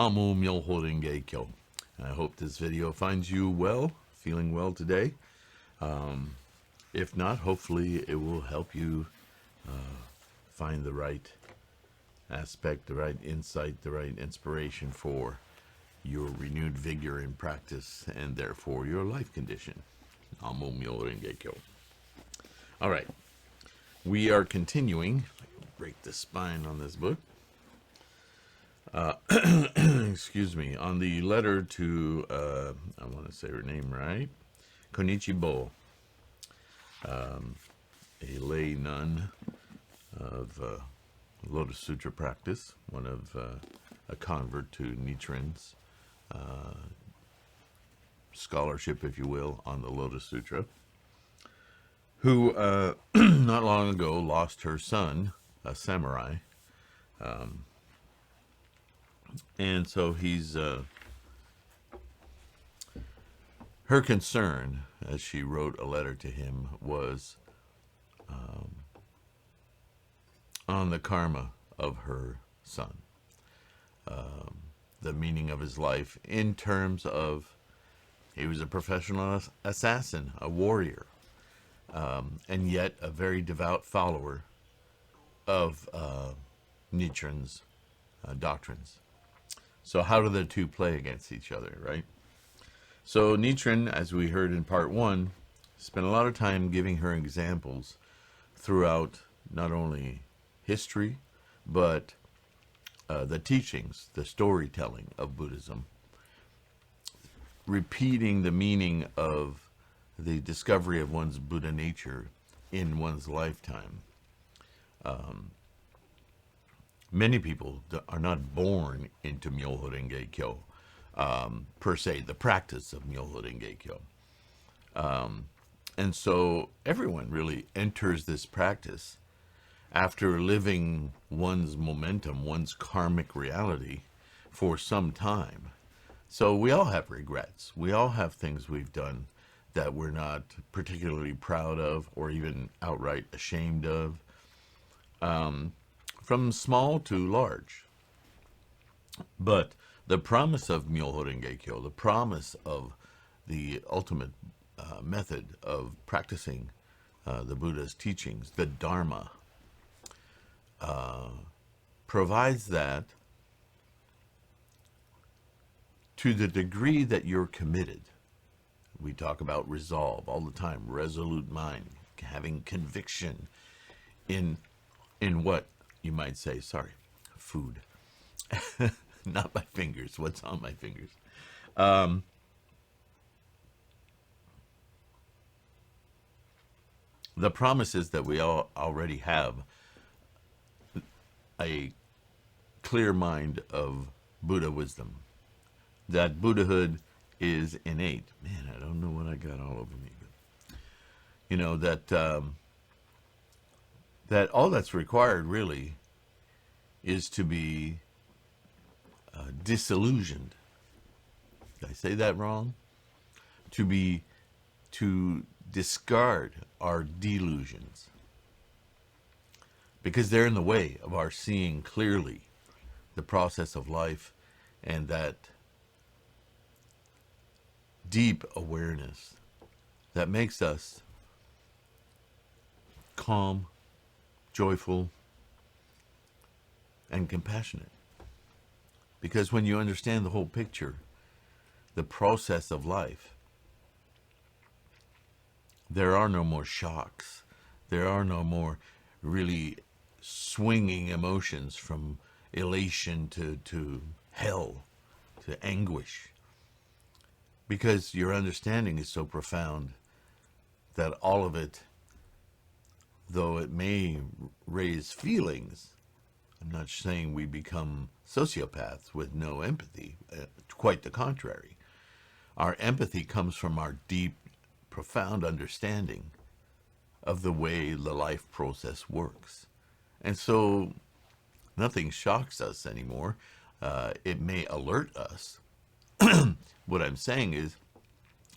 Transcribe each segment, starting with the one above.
Namo Myoho Renge Kyo. I hope this video finds you well, feeling well today. If not, hopefully it will help you find the right aspect, the right insight, the right inspiration for your renewed vigor in practice and therefore your life condition. Namo Myoho Renge Kyo. All right, we are continuing. Break the spine on this book. Excuse me, on the letter to, I want to say her name right, Konichi-bo, a lay nun of Lotus Sutra practice, one of a convert to Nichiren's scholarship, if you will, on the Lotus Sutra, who not long ago lost her son, a samurai. And so he's, her concern, as she wrote a letter to him, was on the karma of her son, the meaning of his life in terms of he was a professional assassin, a warrior, and yet a very devout follower of Nichiren's doctrines. So how do the two play against each other, right? So Nichiren, as we heard in part one, spent a lot of time giving her examples throughout not only history, but the teachings, the storytelling of Buddhism, repeating the meaning of the discovery of one's Buddha nature in one's lifetime. Many people are not born into Myoho Renge Kyo, per se, the practice of Myoho Renge Kyo. And so everyone really enters this practice after living one's momentum, one's karmic reality for some time. So we all have regrets. We all have things we've done that we're not particularly proud of or even outright ashamed of. From small to large. But the promise of Myoho Renge Kyo, the promise of the ultimate method of practicing the Buddha's teachings, the Dharma, provides that to the degree that you're committed. We talk about resolve all the time, resolute mind, having conviction in what you might say, sorry, food, not my fingers, what's on my fingers. The promise is that we all already have a clear mind of Buddha wisdom, that Buddhahood is innate. Man, I don't know what I got all over me, but you know, that all that's required really is to be disillusioned. Did I say that wrong? To discard our delusions, because they're in the way of our seeing clearly the process of life and that deep awareness that makes us calm, joyful, and compassionate. Because when you understand the whole picture, the process of life, there are no more shocks. There are no more really swinging emotions from elation to hell, to anguish. Because your understanding is so profound that all of it, though it may raise feelings, I'm not saying we become sociopaths with no empathy, quite the contrary. Our empathy comes from our deep, profound understanding of the way the life process works. And so nothing shocks us anymore. It may alert us. What I'm saying is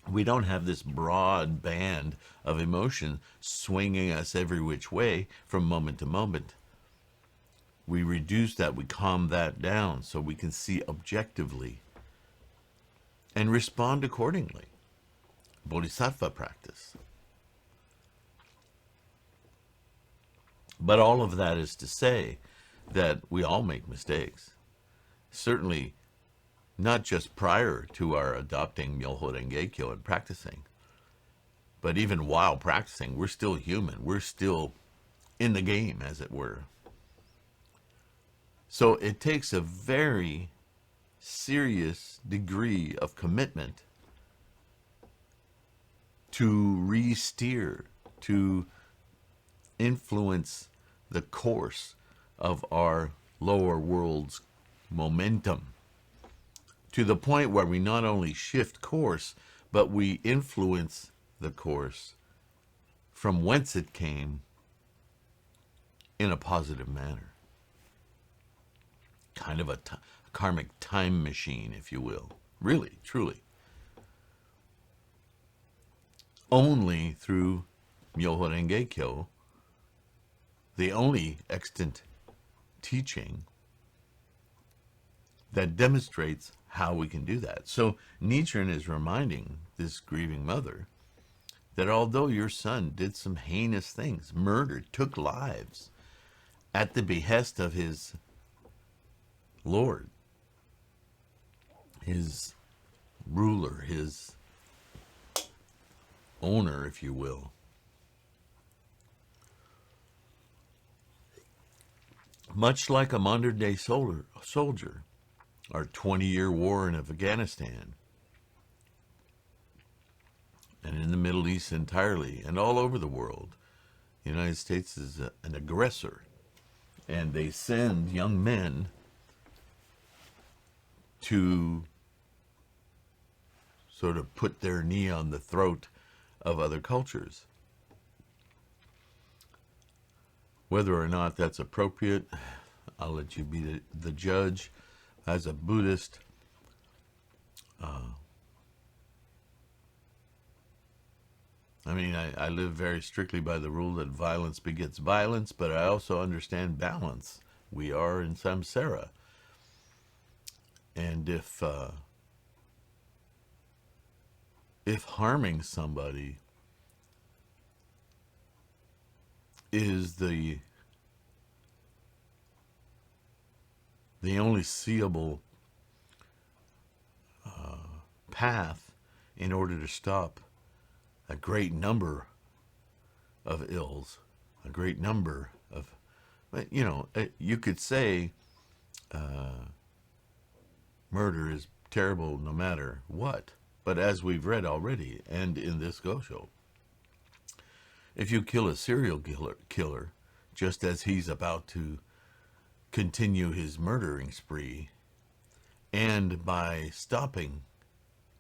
we don't have this broad band of emotion swinging us every which way from moment to moment. we reduce that, we calm that down so we can see objectively and respond accordingly. Bodhisattva practice. But all of that is to say that we all make mistakes. Certainly not just prior to our adopting Myoho Renge-kyo and practicing, but even while practicing, we're still human. We're still in the game, as it were. So it takes a very serious degree of commitment to re-steer, to influence the course of our lower world's momentum, to the point where we not only shift course, but we influence the course from whence it came in a positive manner. Kind of a karmic time machine, if you will. Really, truly. Only through Myoho Renge-kyo, the only extant teaching that demonstrates how we can do that. So Nichiren is reminding this grieving mother that although your son did some heinous things, murdered, took lives at the behest of his Lord, his ruler, his owner, if you will, much like a modern-day soldier, our 20-year war in Afghanistan, and in the Middle East entirely, and all over the world, the United States is an aggressor, and they send young men to sort of put their knee on the throat of other cultures. Whether or not that's appropriate, I'll let you be the judge. As a Buddhist, I live very strictly by the rule that violence begets violence, but I also understand balance. We are in samsara. And if harming somebody is the only seeable path in order to stop a great number of ills, a great number of, you could say murder is terrible no matter what. But as we've read already, and in this Gosho, if you kill a serial killer just as he's about to continue his murdering spree, and by stopping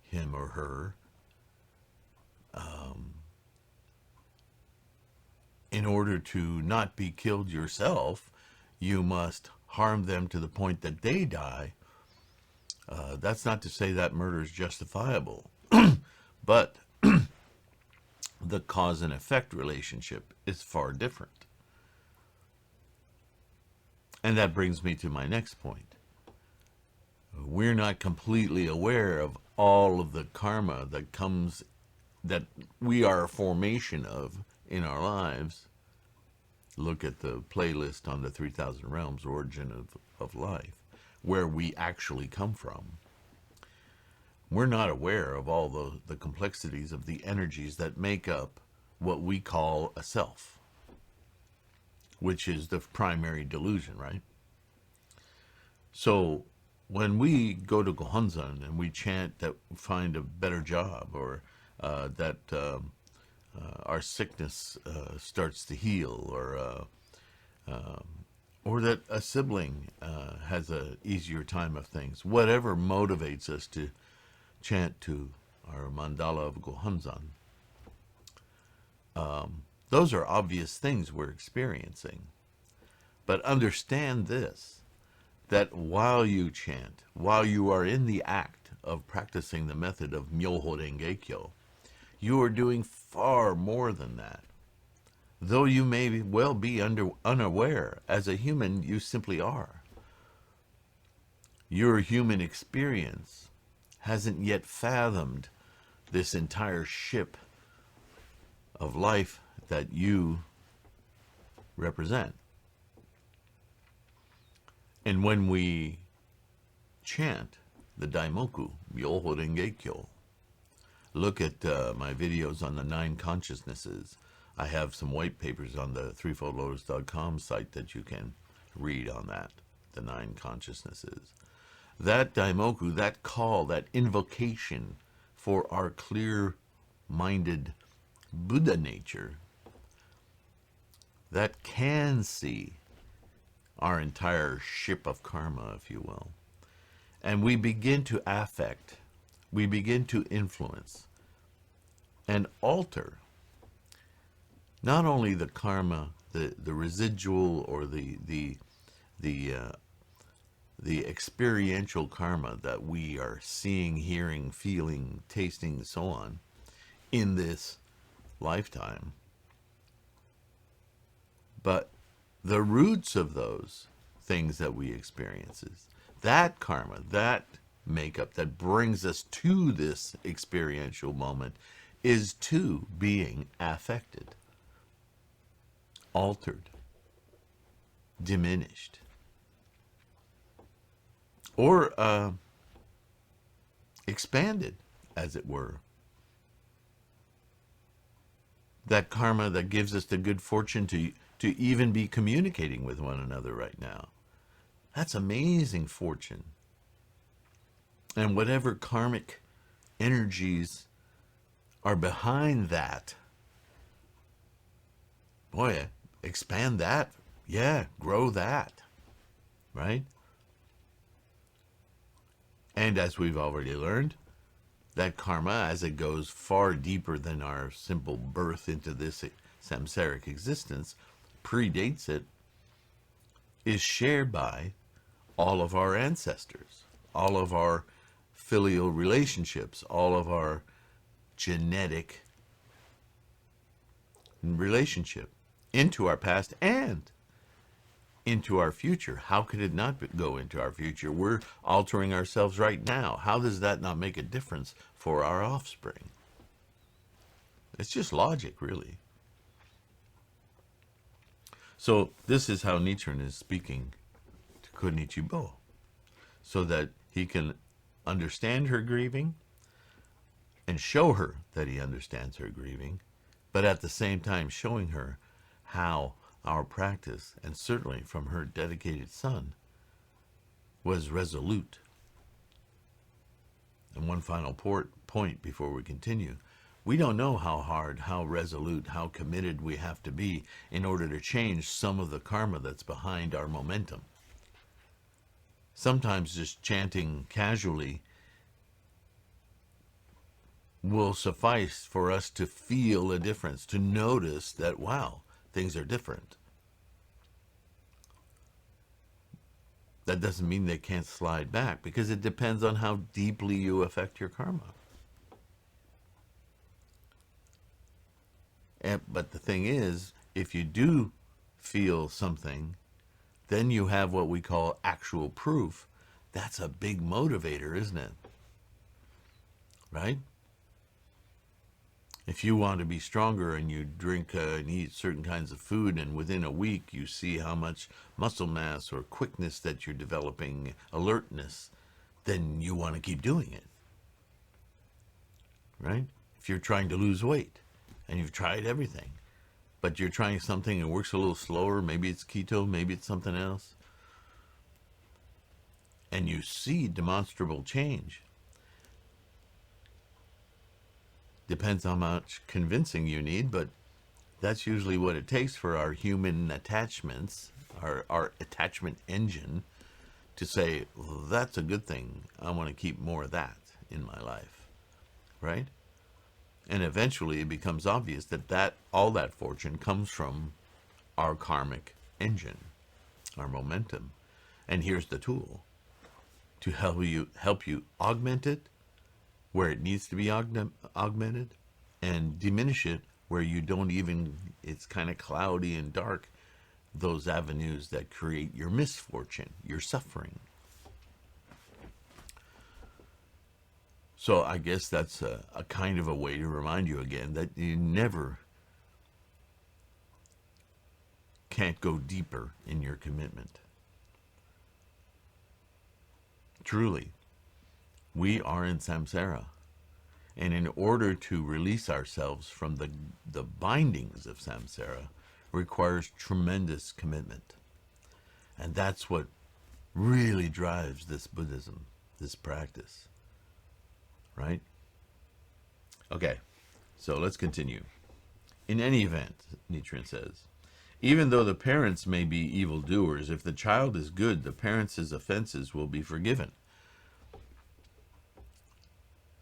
him or her, in order to not be killed yourself, you must harm them to the point that they die. That's not to say that murder is justifiable, but the cause and effect relationship is far different. And that brings me to my next point. We're not completely aware of all of the karma that comes, that we are a formation of in our lives. Look at the playlist on the 3,000 Realms, Origin of Life, where we actually come from. We're not aware of all the complexities of the energies that make up what we call a self, which is the primary delusion, right? So when we go to Gohonzon and we chant that find a better job, or that our sickness starts to heal, or that a sibling has an easier time of things, whatever motivates us to chant to our mandala of Gohonzon, those are obvious things we're experiencing. But understand this, that while you chant, while you are in the act of practicing the method of Myoho Renge-kyo, you are doing far more than that. though you may well be unaware. As a human, you simply are. Your human experience hasn't yet fathomed this entire ship of life that you represent. And when we chant the Daimoku, Myoho Renge-kyo, look at my videos on the 9 consciousnesses. I have some white papers on the threefoldlotus.com site that you can read on that, the 9 consciousnesses. That Daimoku, that call, that invocation for our clear-minded Buddha nature that can see our entire ship of karma, if you will. And we begin to affect, we begin to influence and alter not only the karma, the residual or the experiential karma that we are seeing, hearing, feeling, tasting, and so on in this lifetime, but the roots of those things that we experience, that karma, that makeup that brings us to this experiential moment, is too being affected, altered, diminished, or expanded, as it were. That karma that gives us the good fortune to even be communicating with one another right now. That's amazing fortune. And whatever karmic energies are behind that, boy, expand that. Yeah, grow that. Right? And as we've already learned, that karma, as it goes far deeper than our simple birth into this samsaric existence, predates it, is shared by all of our ancestors, all of our filial relationships, all of our genetic relationship into our past and into our future. How could it not go into our future? We're altering ourselves right now. How does that not make a difference for our offspring? It's just logic, really. So this is how Nichiren is speaking to Konichi-bo, so that he can understand her grieving and show her that he understands her grieving, but at the same time showing her how our practice, and certainly from her dedicated son, was resolute. And one final point before we continue. We don't know how hard, how resolute, how committed we have to be in order to change some of the karma that's behind our momentum. Sometimes just chanting casually will suffice for us to feel a difference, to notice that, wow, things are different. That doesn't mean they can't slide back, because it depends on how deeply you affect your karma. But the thing is, if you do feel something, then you have what we call actual proof. That's a big motivator, isn't it? Right? If you want to be stronger and you drink and eat certain kinds of food, and within a week you see how much muscle mass or quickness that you're developing, alertness, then you want to keep doing it. Right? If you're trying to lose weight and you've tried everything, but you're trying something and it works a little slower, maybe it's keto, maybe it's something else, and you see demonstrable change, depends how much convincing you need, but that's usually what it takes for our human attachments, our attachment engine, to say, well, that's a good thing. I want to keep more of that in my life, right? And eventually it becomes obvious that all that fortune comes from our karmic engine, our momentum. And here's the tool to help you augment it where it needs to be augmented, and diminish it where you don't even, it's kind of cloudy and dark, those avenues that create your misfortune, your suffering. So I guess that's a kind of a way to remind you again that you never can't go deeper in your commitment. Truly, we are in samsara. And in order to release ourselves from the bindings of samsara requires tremendous commitment. And that's what really drives this Buddhism, this practice. Right? Okay, so let's continue. In any event, Nichiren says, even though the parents may be evildoers, if the child is good, the parents' offenses will be forgiven.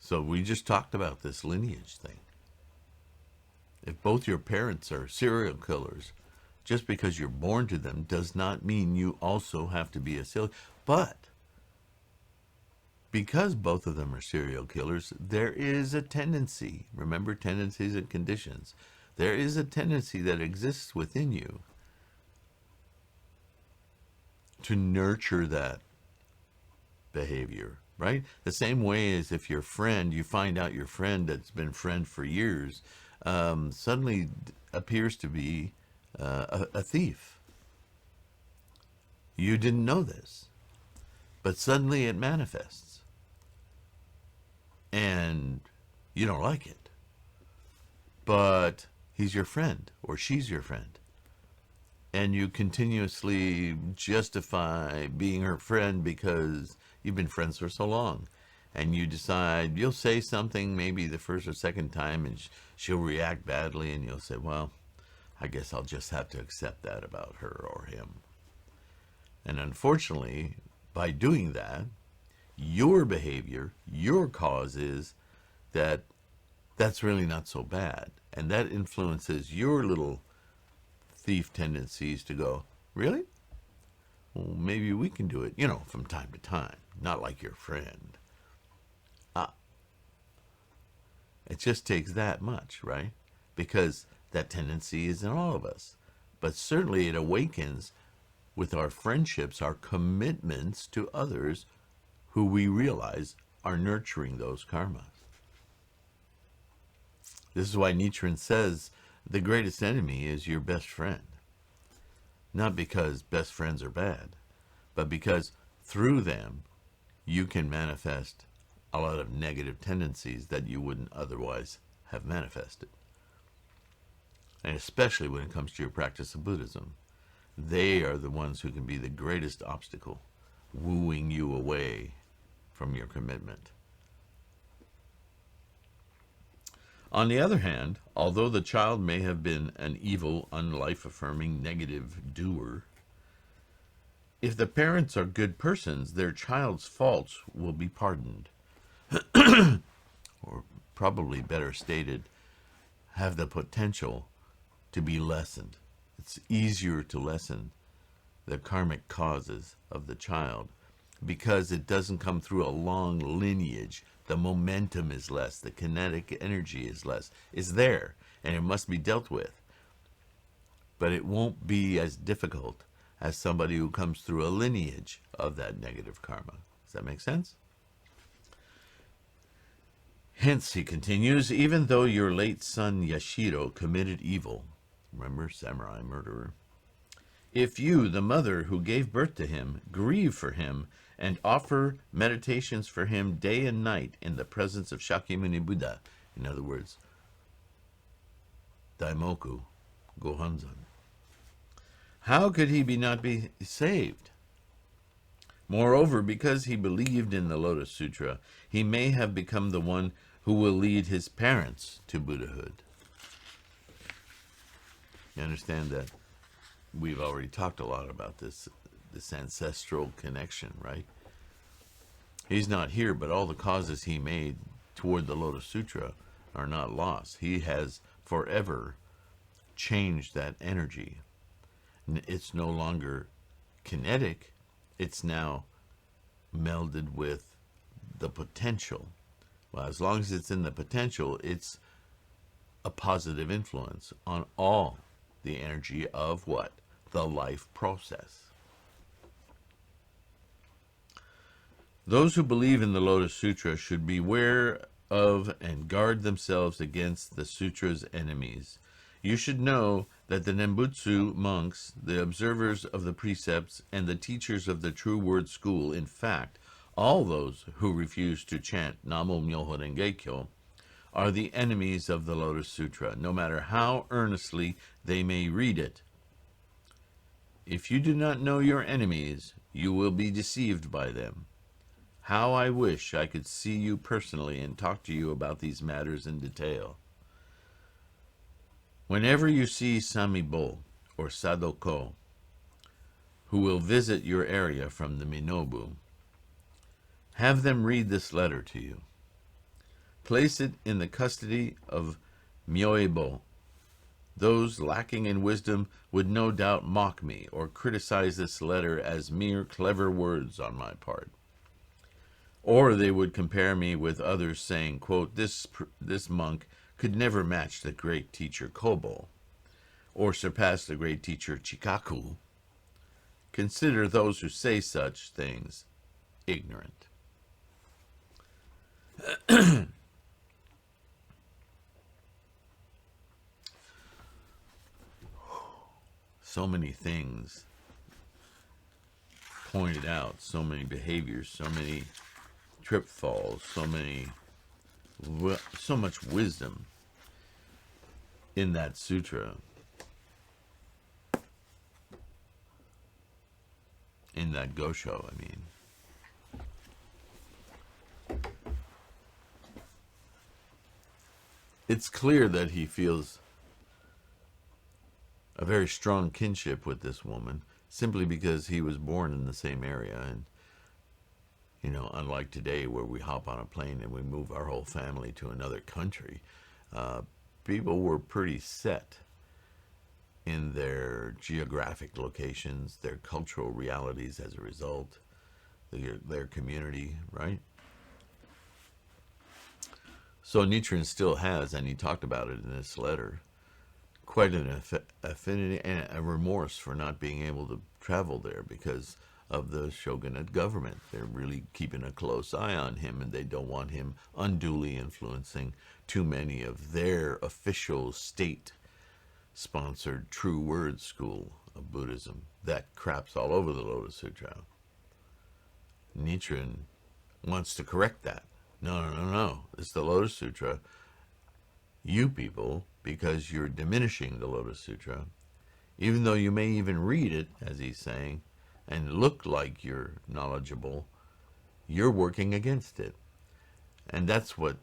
So we just talked about this lineage thing. If both your parents are serial killers, just because you're born to them does not mean you also have to be a serial. But because both of them are serial killers, there is a tendency, remember tendencies and conditions, there is a tendency that exists within you to nurture that behavior, right? The same way as if your friend, you find out your friend that's been friend for years, suddenly appears to be a thief. You didn't know this, but suddenly it manifests. And you don't like it. But he's your friend, or she's your friend. And you continuously justify being her friend because you've been friends for so long. And you decide you'll say something maybe the first or second time and she'll react badly and you'll say, well, I guess I'll just have to accept that about her or him. And unfortunately, by doing that, your behavior, your cause is that that's really not so bad. And that influences your little thief tendencies to go, really? Well, maybe we can do it, from time to time, not like your friend. It just takes that much, right? Because that tendency is in all of us. But certainly it awakens with our friendships, our commitments to others who we realize are nurturing those karmas. This is why Nichiren says the greatest enemy is your best friend. Not because best friends are bad, but because through them you can manifest a lot of negative tendencies that you wouldn't otherwise have manifested. And especially when it comes to your practice of Buddhism, they are the ones who can be the greatest obstacle, wooing you away from your commitment. On the other hand, although the child may have been an evil, unlife-affirming, negative doer, if the parents are good persons, their child's faults will be pardoned. Or probably better stated, have the potential to be lessened. It's easier to lessen the karmic causes of the child because it doesn't come through a long lineage. The momentum is less, the kinetic energy is less. It's there, and it must be dealt with. But it won't be as difficult as somebody who comes through a lineage of that negative karma. Does that make sense? Hence, he continues, even though your late son Yashiro committed evil, remember, samurai murderer, if you, the mother who gave birth to him, grieve for him and offer meditations for him day and night in the presence of Shakyamuni Buddha, in other words, Daimoku Gohanzan, how could he not be saved? Moreover, because he believed in the Lotus Sutra, he may have become the one who will lead his parents to Buddhahood. You understand that we've already talked a lot about this ancestral connection, right? He's not here, but all the causes he made toward the Lotus Sutra are not lost. He has forever changed that energy. It's no longer kinetic. It's now melded with the potential. Well, as long as it's in the potential, it's a positive influence on all the energy of what? The life process. Those who believe in the Lotus Sutra should beware of and guard themselves against the sutra's enemies. You should know that the Nembutsu monks, the observers of the precepts, and the teachers of the True Word School, in fact, all those who refuse to chant Namo Myoho Renge Kyo, are the enemies of the Lotus Sutra, no matter how earnestly they may read it. If you do not know your enemies, you will be deceived by them. How I wish I could see you personally and talk to you about these matters in detail. Whenever you see Samibo or Sadoko, who will visit your area from the Minobu, have them read this letter to you. Place it in the custody of Myoebo. Those lacking in wisdom would no doubt mock me or criticize this letter as mere clever words on my part. Or they would compare me with others saying, quote, this monk could never match the great teacher Kobo, or surpass the great teacher Chikaku. Consider those who say such things ignorant. So many things pointed out, so many behaviors, so many trip falls, so much wisdom in that sutra, in that Gosho, I mean. It's clear that he feels a very strong kinship with this woman, simply because he was born in the same area. And, you know, unlike today where we hop on a plane and we move our whole family to another country, people were pretty set in their geographic locations, their cultural realities as a result, their community, right? So Nichiren still has, and he talked about it in this letter, quite an affinity and a remorse for not being able to travel there because of the shogunate government. They're really keeping a close eye on him, and they don't want him unduly influencing too many of their official state-sponsored True Word School of Buddhism. That craps all over the Lotus Sutra. Nichiren wants to correct that. No. It's the Lotus Sutra. You people, because you're diminishing the Lotus Sutra, even though you may even read it, as he's saying, and look like you're knowledgeable, you're working against it. And that's what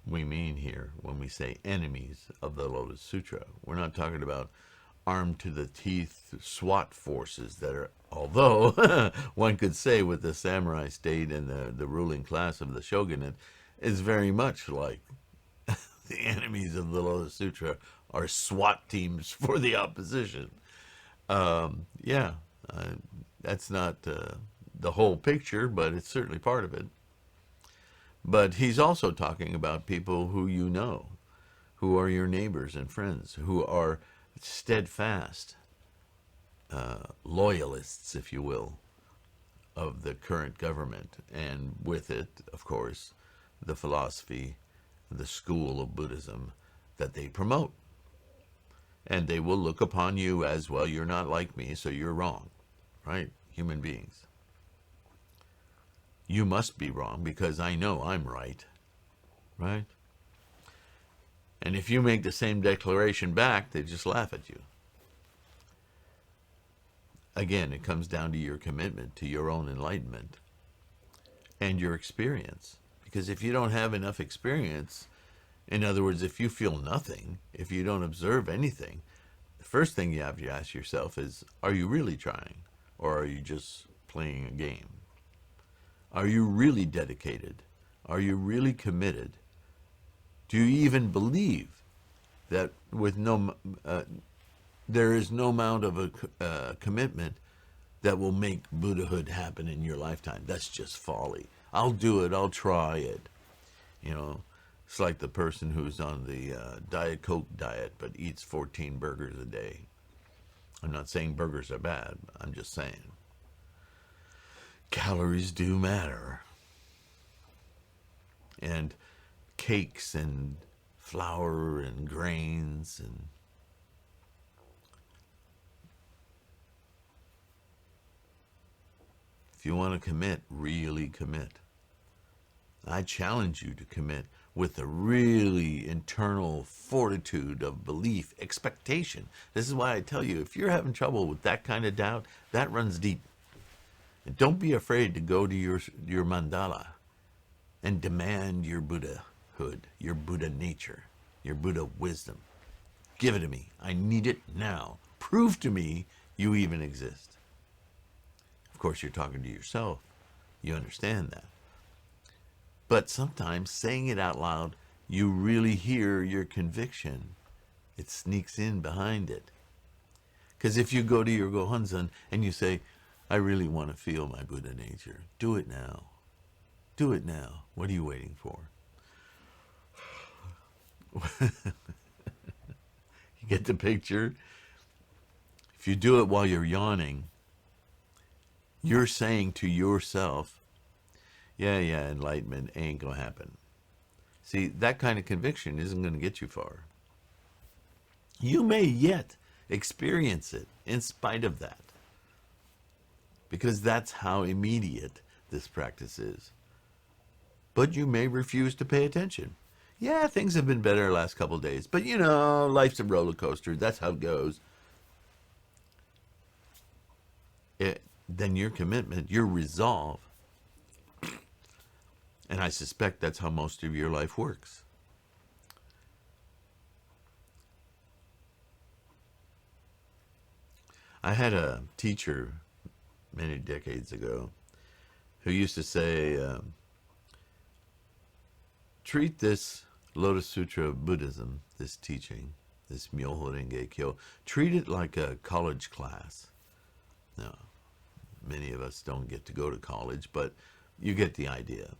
we mean here when we say enemies of the Lotus Sutra. We're not talking about armed to the teeth SWAT forces that are, although one could say with the samurai state and the ruling class of the shogunate, is very much like the enemies of the Lotus Sutra are SWAT teams for the opposition. That's not the whole picture, but it's certainly part of it. But he's also talking about people who you know, who are your neighbors and friends, who are steadfast loyalists, if you will, of the current government, and with it, of course, the philosophy, the school of Buddhism that they promote. And they will look upon you as, well, you're not like me, so you're wrong, right? Human beings. You must be wrong because I know I'm right, right? And if you make the same declaration back, they just laugh at you. Again, it comes down to your commitment to your own enlightenment and your experience. Because if you don't have enough experience, in other words, if you feel nothing, if you don't observe anything, the first thing you have to ask yourself is, are you really trying? Or are you just playing a game? Are you really dedicated? Are you really committed? Do you even believe that with there is no amount of a commitment that will make Buddhahood happen in your lifetime? That's just folly. I'll do it. I'll try it. You know, It's like the person who's on the Diet Coke diet but eats 14 burgers a day. I'm not saying burgers are bad. I'm just saying calories do matter. And cakes and flour and grains and if you want to commit, really commit. I challenge you to commit with a really internal fortitude of belief, expectation. This is why I tell you, if you're having trouble with that kind of doubt, that runs deep. And don't be afraid to go to your mandala and demand your Buddhahood, your Buddha nature, your Buddha wisdom. Give it to me. I need it now. Prove to me you even exist. Of course, you're talking to yourself. You understand that. But sometimes saying it out loud, you really hear your conviction. It sneaks in behind it. Because if you go to your Gohonzon and you say, I really want to feel my Buddha nature, do it now. Do it now. What are you waiting for? You get the picture? If you do it while you're yawning, you're saying to yourself, yeah, enlightenment ain't going to happen. See, that kind of conviction isn't going to get you far. You may yet experience it in spite of that. Because that's how immediate this practice is. But you may refuse to pay attention. Yeah, things have been better the last couple of days. But you know, life's a roller coaster. That's how it goes. Then your commitment, your resolve, and I suspect that's how most of your life works. I had a teacher many decades ago who used to say, treat this Lotus Sutra of Buddhism, this teaching, this Myoho Renge Kyo, treat it like a college class. Now, many of us don't get to go to college, but you get the idea.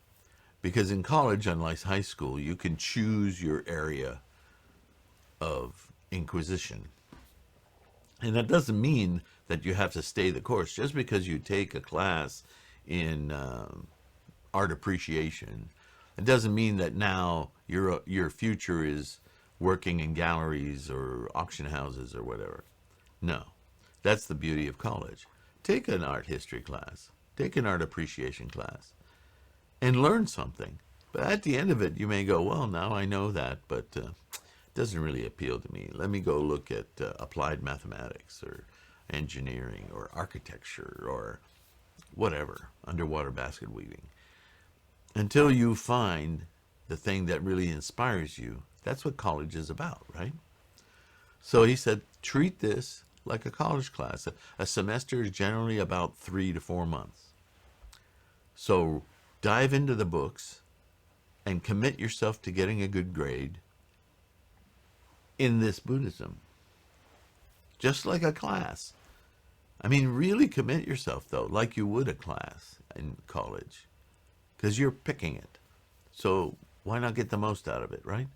Because in college, unlike high school, you can choose your area of inquisition. And that doesn't mean that you have to stay the course. Just because you take a class in art appreciation, it doesn't mean that now your future is working in galleries or auction houses or whatever. No, that's the beauty of college. Take an art history class. Take an art appreciation class. And learn something. But at the end of it, you may go, well, now I know that, but it doesn't really appeal to me. Let me go look at applied mathematics or engineering or architecture or whatever, underwater basket weaving. Until you find the thing that really inspires you. That's what college is about, right? So he said, treat this like a college class. A semester is generally about 3 to 4 months. So dive into the books and commit yourself to getting a good grade in this Buddhism. Just like a class. I mean, really commit yourself, though, like you would a class in college. Because you're picking it. So why not get the most out of it, right?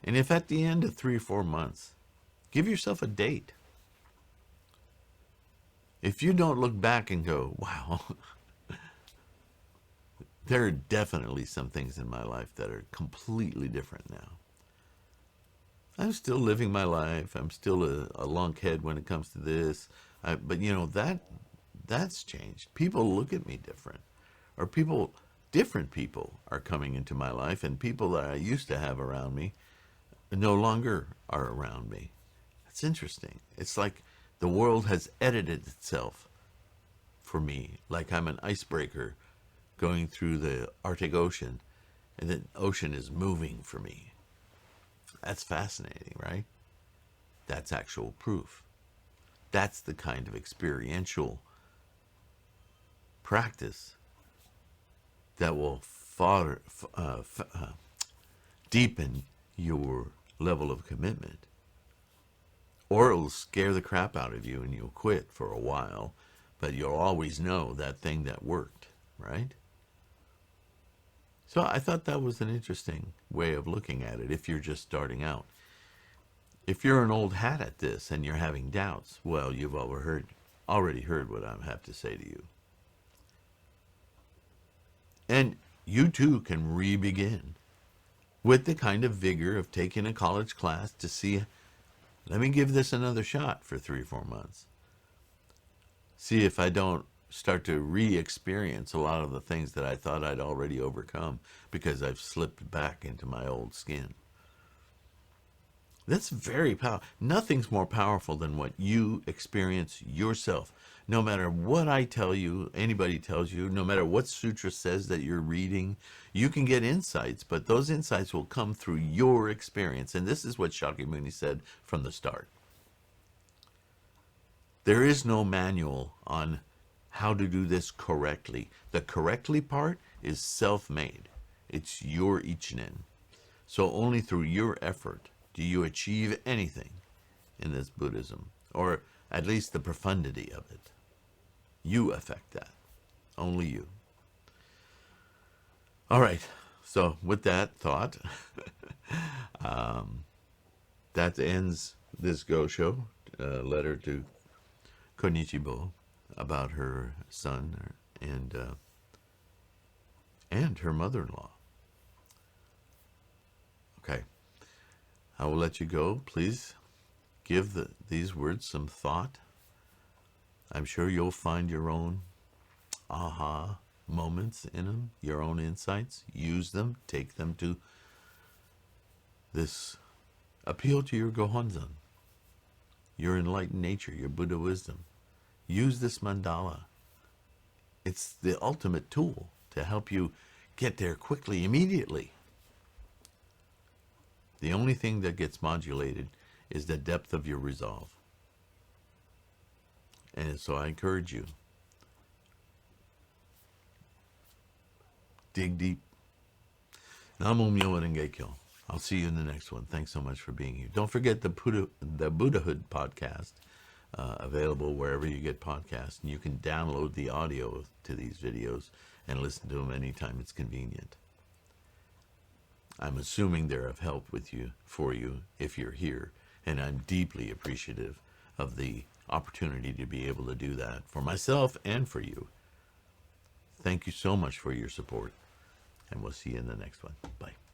And if at the end of 3 or 4 months, give yourself a date. If you don't look back and go, wow, there are definitely some things in my life that are completely different now. I'm still living my life. I'm still a lunkhead when it comes to this. But you know, that's changed. People look at me different. Or different people are coming into my life, and people that I used to have around me no longer are around me. It's interesting. It's like the world has edited itself for me, like I'm an icebreaker going through the Arctic Ocean, and the ocean is moving for me. That's fascinating, right? That's actual proof. That's the kind of experiential practice that will deepen your level of commitment. Or it'll scare the crap out of you and you'll quit for a while, but you'll always know that thing that worked, right? So I thought that was an interesting way of looking at it if you're just starting out. If you're an old hat at this and you're having doubts, well, you've already heard what I have to say to you. And you too can re-begin with the kind of vigor of taking a college class to see, let me give this another shot for 3 or 4 months. See if I don't start to re-experience a lot of the things that I thought I'd already overcome because I've slipped back into my old skin. That's very powerful. Nothing's more powerful than what you experience yourself. No matter what I tell you, anybody tells you, no matter what sutra says that you're reading, you can get insights, but those insights will come through your experience. And this is what Shakyamuni said from the start. There is no manual on how to do this correctly. The correctly part is self-made. It's your ichinen. So only through your effort do you achieve anything in this Buddhism, or at least the profundity of it. You affect that. Only you. All right. So with that thought, that ends this Go Show letter to Konichi-bo about her son and her mother-in-law. Okay. I will let you go. Please give these words some thought. I'm sure you'll find your own aha moments in them, your own insights. Use them. Take them to this appeal to your Gohonzon, your enlightened nature, your Buddha wisdom. Use this mandala. It's the ultimate tool to help you get there quickly, immediately. The only thing that gets modulated is the depth of your resolve. And so I encourage you, dig deep. Namo Myoho Renge Kyo. I'll see you in the next one. Thanks so much for being here. Don't forget the Buddhahood podcast, available wherever you get podcasts. And you can download the audio to these videos and listen to them anytime it's convenient. I'm assuming they're of help for you if you're here, and I'm deeply appreciative of the opportunity to be able to do that for myself and for you. Thank you so much for your support, and we'll see you in the next one. Bye.